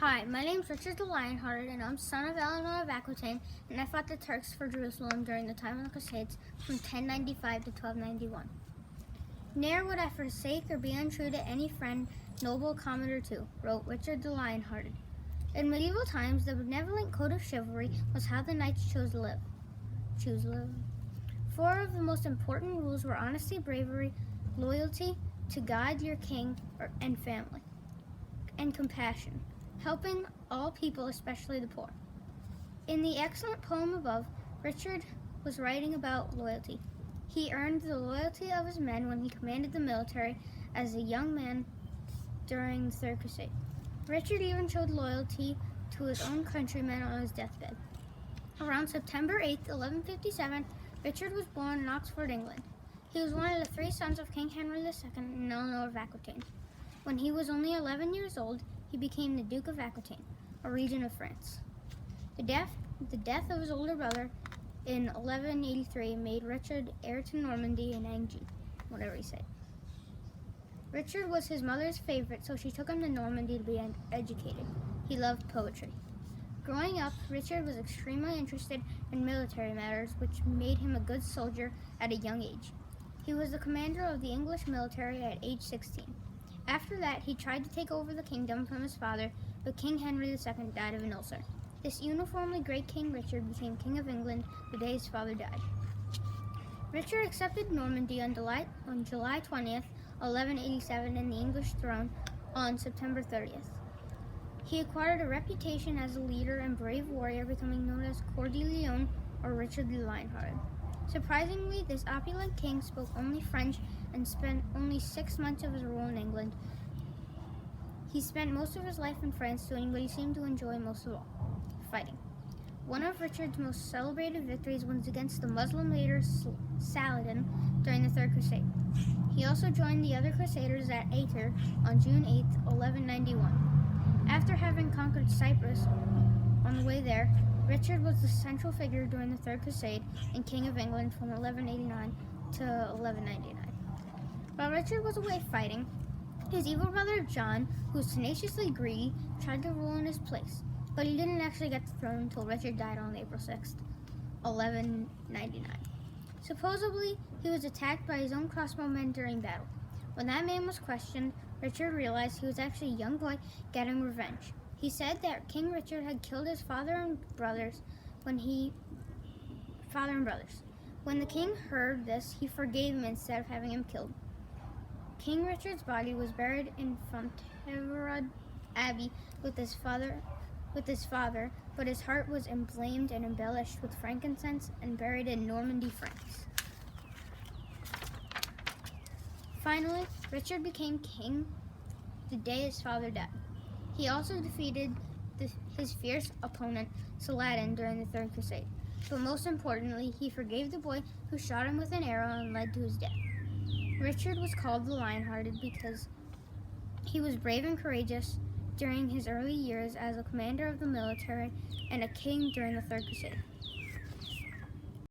Hi, my name's Richard the Lionhearted, and I'm son of Eleanor of Aquitaine, and I fought the Turks for Jerusalem during the time of the Crusades from 1095 to 1291. Ne'er would I forsake or be untrue to any friend, noble, common, or two, wrote Richard the Lionhearted. In medieval times, the benevolent code of chivalry was how the knights chose to live. Four of the most important rules were honesty, bravery, loyalty to God, your king, and family, and compassion, helping all people, especially the poor. In the excellent poem above, Richard was writing about loyalty. He earned the loyalty of his men when he commanded the military as a young man during the Third Crusade. Richard even showed loyalty to his own countrymen on his deathbed. Around September 8, 1157, Richard was born in Oxford, England. He was one of the three sons of King Henry II and Eleanor of Aquitaine. When he was only 11 years old, he became the Duke of Aquitaine, a region of France. The death of his older brother in 1183 made Richard heir to Normandy and Anjou, whatever he said. Richard was his mother's favorite, so she took him to Normandy to be educated. He loved poetry. Growing up, Richard was extremely interested in military matters, which made him a good soldier at a young age. He was the commander of the English military at age 16. After that, he tried to take over the kingdom from his father, but King Henry II died of an ulcer. This uniformly great King Richard became King of England the day his father died. Richard accepted Normandy on July 20th, 1187, and the English throne on September 30th. He acquired a reputation as a leader and brave warrior, becoming known as Coeur de Lion, or Richard the Lionhearted. Surprisingly, this opulent king spoke only French and spent only 6 months of his rule in England. He spent most of his life in France doing what he seemed to enjoy most of all, fighting. One of Richard's most celebrated victories was against the Muslim leader Saladin during the Third Crusade. He also joined the other crusaders at Acre on June 8, 1191. After having conquered Cyprus on the way there, Richard was the central figure during the Third Crusade and King of England from 1189 to 1199. While Richard was away fighting, his evil brother John, who was tenaciously greedy, tried to rule in his place, but he didn't actually get the throne until Richard died on April 6, 1199. Supposedly, he was attacked by his own crossbowmen during battle. When that man was questioned, Richard realized he was actually a young boy getting revenge. He said that King Richard had killed his father and brothers. When the king heard this, he forgave him instead of having him killed. King Richard's body was buried in Fontevraud Abbey with his father, but his heart was emblamed and embellished with frankincense and buried in Normandy, France. Finally, Richard became king the day his father died. He also defeated his fierce opponent, Saladin, during the Third Crusade. But most importantly, he forgave the boy who shot him with an arrow and led to his death. Richard was called the Lionhearted because he was brave and courageous during his early years as a commander of the military and a king during the Third Crusade.